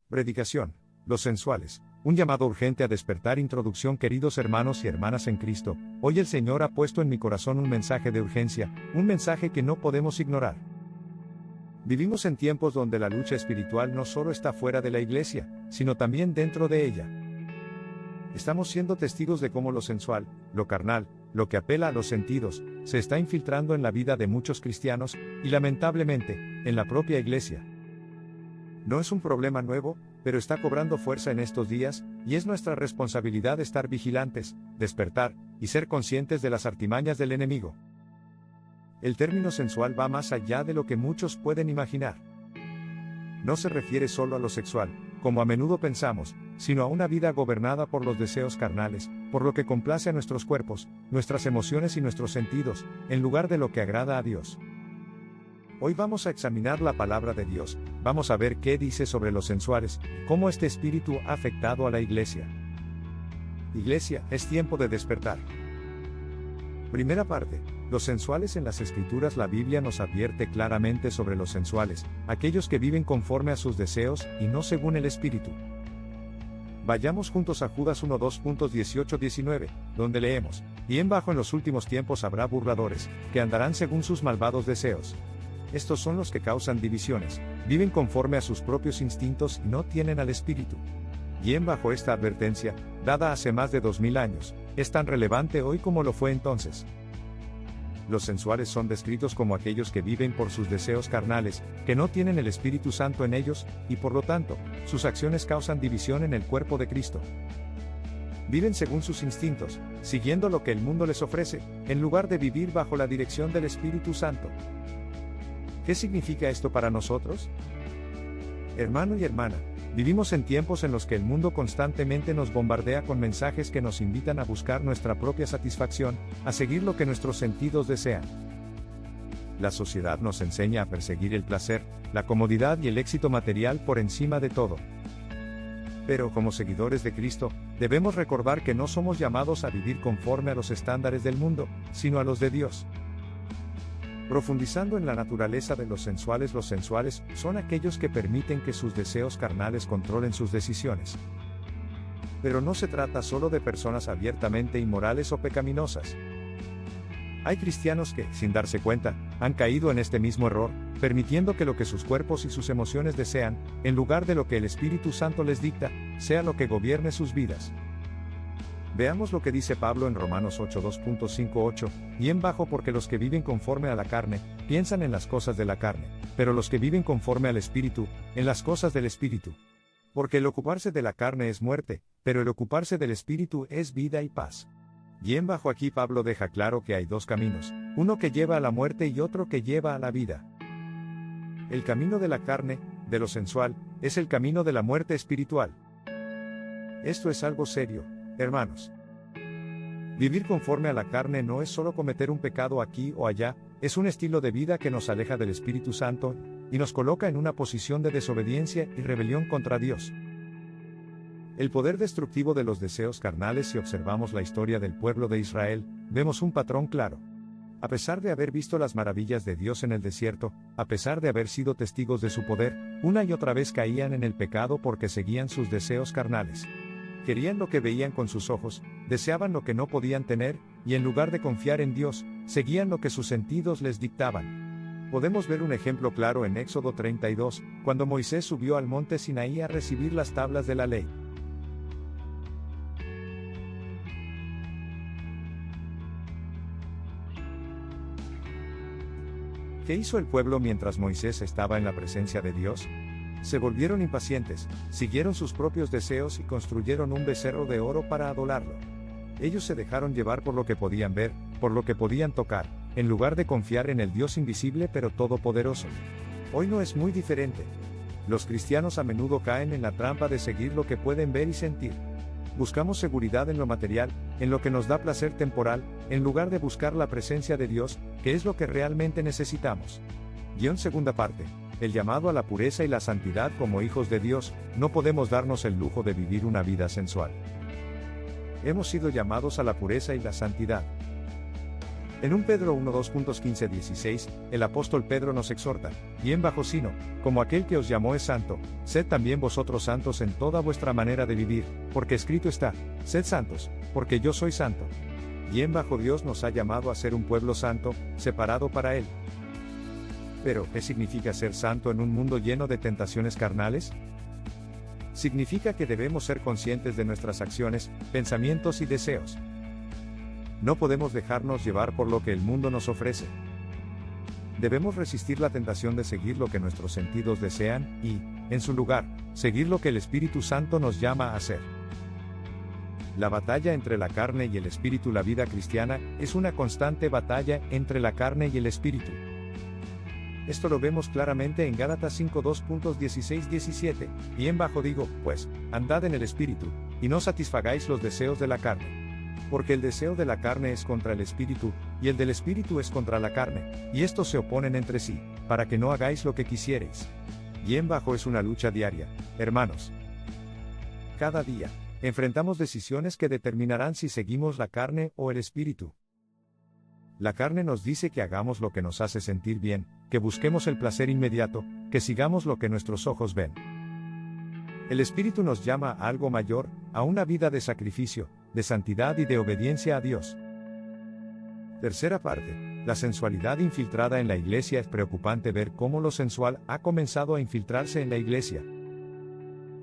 Predicación. Los sensuales. Un llamado urgente a despertar. Introducción. Queridos hermanos y hermanas en Cristo, hoy el Señor ha puesto en mi corazón un mensaje de urgencia, un mensaje que no podemos ignorar. Vivimos en tiempos donde la lucha espiritual no solo está fuera de la iglesia, sino también dentro de ella. Estamos siendo testigos de cómo lo sensual, lo carnal, lo que apela a los sentidos, se está infiltrando en la vida de muchos cristianos, y lamentablemente, en la propia iglesia. No es un problema nuevo, pero está cobrando fuerza en estos días, y es nuestra responsabilidad estar vigilantes, despertar, y ser conscientes de las artimañas del enemigo. El término sensual va más allá de lo que muchos pueden imaginar. No se refiere solo a lo sexual, como a menudo pensamos, sino a una vida gobernada por los deseos carnales, por lo que complace a nuestros cuerpos, nuestras emociones y nuestros sentidos, en lugar de lo que agrada a Dios. Hoy vamos a examinar la palabra de Dios, vamos a ver qué dice sobre los sensuales, cómo este espíritu ha afectado a la iglesia. Iglesia, es tiempo de despertar. Primera parte. Los sensuales en las Escrituras. La Biblia nos advierte claramente sobre los sensuales, aquellos que viven conforme a sus deseos, y no según el Espíritu. Vayamos juntos a Judas 1:2.18-19, donde leemos: Bien bajo en los últimos tiempos habrá burladores, que andarán según sus malvados deseos. Estos son los que causan divisiones, viven conforme a sus propios instintos y no tienen al Espíritu. Bien bajo esta advertencia, dada hace más de 2000 años, es tan relevante hoy como lo fue entonces. Los sensuales son descritos como aquellos que viven por sus deseos carnales, que no tienen el Espíritu Santo en ellos, y por lo tanto, sus acciones causan división en el cuerpo de Cristo. Viven según sus instintos, siguiendo lo que el mundo les ofrece, en lugar de vivir bajo la dirección del Espíritu Santo. ¿Qué significa esto para nosotros? Hermano y hermana, vivimos en tiempos en los que el mundo constantemente nos bombardea con mensajes que nos invitan a buscar nuestra propia satisfacción, a seguir lo que nuestros sentidos desean. La sociedad nos enseña a perseguir el placer, la comodidad y el éxito material por encima de todo. Pero como seguidores de Cristo, debemos recordar que no somos llamados a vivir conforme a los estándares del mundo, sino a los de Dios. Profundizando en la naturaleza de los sensuales son aquellos que permiten que sus deseos carnales controlen sus decisiones. Pero no se trata solo de personas abiertamente inmorales o pecaminosas. Hay cristianos que, sin darse cuenta, han caído en este mismo error, permitiendo que lo que sus cuerpos y sus emociones desean, en lugar de lo que el Espíritu Santo les dicta, sea lo que gobierne sus vidas. Veamos lo que dice Pablo en Romanos 8:2.58, bien bajo porque los que viven conforme a la carne, piensan en las cosas de la carne, pero los que viven conforme al Espíritu, en las cosas del Espíritu. Porque el ocuparse de la carne es muerte, pero el ocuparse del Espíritu es vida y paz. Bien bajo aquí Pablo deja claro que hay dos caminos, uno que lleva a la muerte y otro que lleva a la vida. El camino de la carne, de lo sensual, es el camino de la muerte espiritual. Esto es algo serio, hermanos. Vivir conforme a la carne no es solo cometer un pecado aquí o allá, es un estilo de vida que nos aleja del Espíritu Santo, y nos coloca en una posición de desobediencia y rebelión contra Dios. El poder destructivo de los deseos carnales. Si observamos la historia del pueblo de Israel, vemos un patrón claro. A pesar de haber visto las maravillas de Dios en el desierto, a pesar de haber sido testigos de su poder, una y otra vez caían en el pecado porque seguían sus deseos carnales. Querían lo que veían con sus ojos, deseaban lo que no podían tener, y en lugar de confiar en Dios, seguían lo que sus sentidos les dictaban. Podemos ver un ejemplo claro en Éxodo 32, cuando Moisés subió al monte Sinaí a recibir las tablas de la ley. ¿Qué hizo el pueblo mientras Moisés estaba en la presencia de Dios? Se volvieron impacientes, siguieron sus propios deseos y construyeron un becerro de oro para adorarlo. Ellos se dejaron llevar por lo que podían ver, por lo que podían tocar, en lugar de confiar en el Dios invisible pero todopoderoso. Hoy no es muy diferente. Los cristianos a menudo caen en la trampa de seguir lo que pueden ver y sentir. Buscamos seguridad en lo material, en lo que nos da placer temporal, en lugar de buscar la presencia de Dios, que es lo que realmente necesitamos. Segunda parte. El llamado a la pureza y la santidad. Como hijos de Dios, no podemos darnos el lujo de vivir una vida sensual. Hemos sido llamados a la pureza y la santidad. En 1 Pedro 1 2.15-16, el apóstol Pedro nos exhorta, bien bajo sino, como aquel que os llamó es santo, sed también vosotros santos en toda vuestra manera de vivir, porque escrito está, sed santos, porque yo soy santo. Bien bajo Dios nos ha llamado a ser un pueblo santo, separado para Él. Pero, ¿qué significa ser santo en un mundo lleno de tentaciones carnales? Significa que debemos ser conscientes de nuestras acciones, pensamientos y deseos. No podemos dejarnos llevar por lo que el mundo nos ofrece. Debemos resistir la tentación de seguir lo que nuestros sentidos desean y, en su lugar, seguir lo que el Espíritu Santo nos llama a hacer. La batalla entre la carne y el espíritu. La vida cristiana es una constante batalla entre la carne y el espíritu. Esto lo vemos claramente en Gálatas 5 2.16-17, bien bajo digo, pues, andad en el espíritu, y no satisfagáis los deseos de la carne. Porque el deseo de la carne es contra el espíritu, y el del espíritu es contra la carne, y estos se oponen entre sí, para que no hagáis lo que quisiereis. Bien bajo es una lucha diaria, hermanos. Cada día, enfrentamos decisiones que determinarán si seguimos la carne o el espíritu. La carne nos dice que hagamos lo que nos hace sentir bien, que busquemos el placer inmediato, que sigamos lo que nuestros ojos ven. El espíritu nos llama a algo mayor, a una vida de sacrificio, de santidad y de obediencia a Dios. Tercera parte, la sensualidad infiltrada en la iglesia. Es preocupante ver cómo lo sensual ha comenzado a infiltrarse en la iglesia.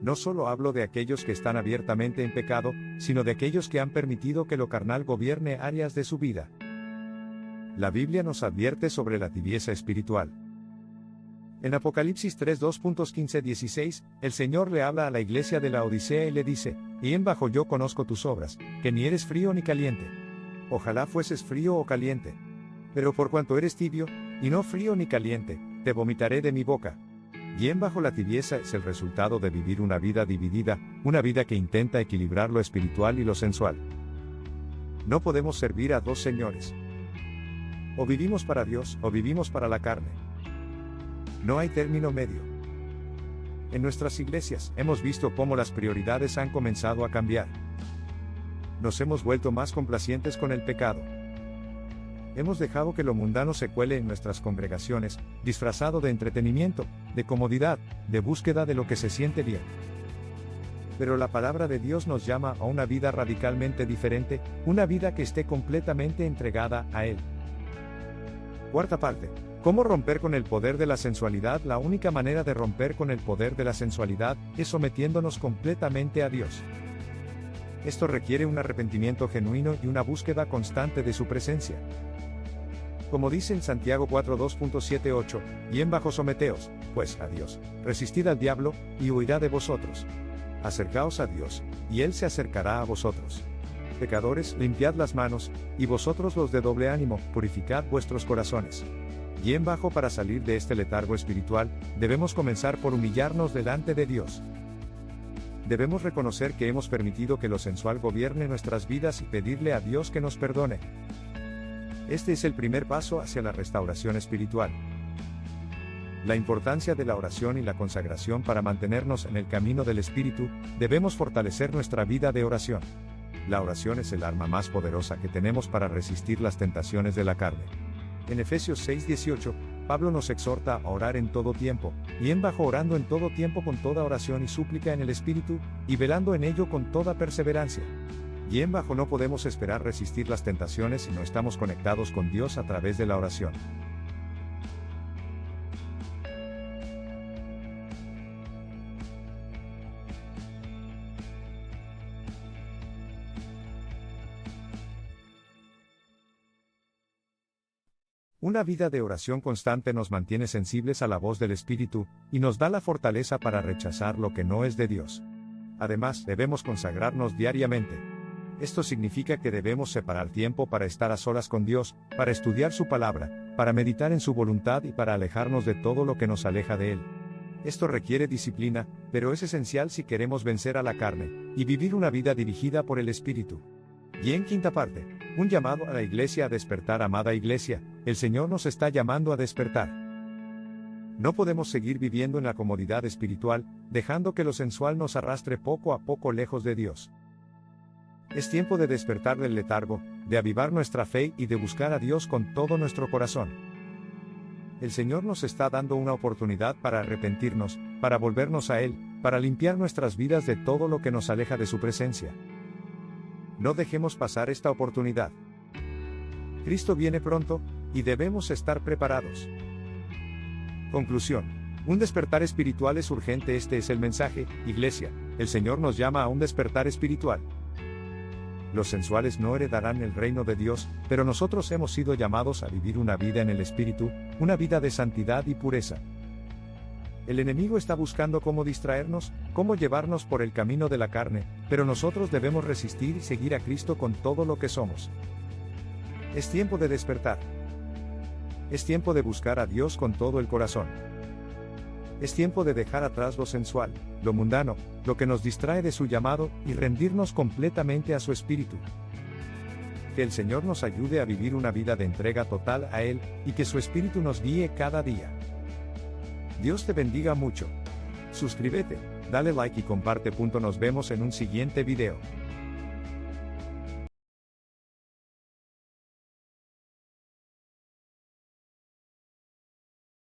No solo hablo de aquellos que están abiertamente en pecado, sino de aquellos que han permitido que lo carnal gobierne áreas de su vida. La Biblia nos advierte sobre la tibieza espiritual. En Apocalipsis 3 2.15-16, el Señor le habla a la iglesia de la Odisea y le dice, bien bajo yo conozco tus obras, que ni eres frío ni caliente. Ojalá fueses frío o caliente. Pero por cuanto eres tibio, y no frío ni caliente, te vomitaré de mi boca. Bien bajo la tibieza es el resultado de vivir una vida dividida, una vida que intenta equilibrar lo espiritual y lo sensual. No podemos servir a dos señores. O vivimos para Dios, o vivimos para la carne. No hay término medio. En nuestras iglesias, hemos visto cómo las prioridades han comenzado a cambiar. Nos hemos vuelto más complacientes con el pecado. Hemos dejado que lo mundano se cuele en nuestras congregaciones, disfrazado de entretenimiento, de comodidad, de búsqueda de lo que se siente bien. Pero la palabra de Dios nos llama a una vida radicalmente diferente, una vida que esté completamente entregada a Él. Cuarta parte. ¿Cómo romper con el poder de la sensualidad? La única manera de romper con el poder de la sensualidad es sometiéndonos completamente a Dios. Esto requiere un arrepentimiento genuino y una búsqueda constante de su presencia. Como dice en Santiago 4 2.7-8, bien bajo someteos, pues, a Dios, resistid al diablo, y huirá de vosotros. Acercaos a Dios, y Él se acercará a vosotros. Pecadores, limpiad las manos, y vosotros los de doble ánimo, purificad vuestros corazones. Bien bajo para salir de este letargo espiritual, debemos comenzar por humillarnos delante de Dios. Debemos reconocer que hemos permitido que lo sensual gobierne nuestras vidas y pedirle a Dios que nos perdone. Este es el primer paso hacia la restauración espiritual. La importancia de la oración y la consagración. Para mantenernos en el camino del Espíritu, debemos fortalecer nuestra vida de oración. La oración es el arma más poderosa que tenemos para resistir las tentaciones de la carne. En Efesios 6:18, Pablo nos exhorta a orar en todo tiempo, bien bajo orando en todo tiempo con toda oración y súplica en el Espíritu, y velando en ello con toda perseverancia. Bien bajo no podemos esperar resistir las tentaciones si no estamos conectados con Dios a través de la oración. Una vida de oración constante nos mantiene sensibles a la voz del Espíritu, y nos da la fortaleza para rechazar lo que no es de Dios. Además, debemos consagrarnos diariamente. Esto significa que debemos separar tiempo para estar a solas con Dios, para estudiar su palabra, para meditar en su voluntad y para alejarnos de todo lo que nos aleja de Él. Esto requiere disciplina, pero es esencial si queremos vencer a la carne, y vivir una vida dirigida por el Espíritu. Y en quinta parte, un llamado a la iglesia a despertar. Amada iglesia, el Señor nos está llamando a despertar. No podemos seguir viviendo en la comodidad espiritual, dejando que lo sensual nos arrastre poco a poco lejos de Dios. Es tiempo de despertar del letargo, de avivar nuestra fe y de buscar a Dios con todo nuestro corazón. El Señor nos está dando una oportunidad para arrepentirnos, para volvernos a Él, para limpiar nuestras vidas de todo lo que nos aleja de su presencia. No dejemos pasar esta oportunidad. Cristo viene pronto, y debemos estar preparados. Conclusión. Un despertar espiritual es urgente. Este es el mensaje, iglesia. El Señor nos llama a un despertar espiritual. Los sensuales no heredarán el reino de Dios, pero nosotros hemos sido llamados a vivir una vida en el Espíritu, una vida de santidad y pureza. El enemigo está buscando cómo distraernos, cómo llevarnos por el camino de la carne, pero nosotros debemos resistir y seguir a Cristo con todo lo que somos. Es tiempo de despertar. Es tiempo de buscar a Dios con todo el corazón. Es tiempo de dejar atrás lo sensual, lo mundano, lo que nos distrae de su llamado, y rendirnos completamente a su Espíritu. Que el Señor nos ayude a vivir una vida de entrega total a Él, y que su Espíritu nos guíe cada día. Dios te bendiga mucho. Suscríbete, dale like y comparte. Nos vemos en un siguiente video.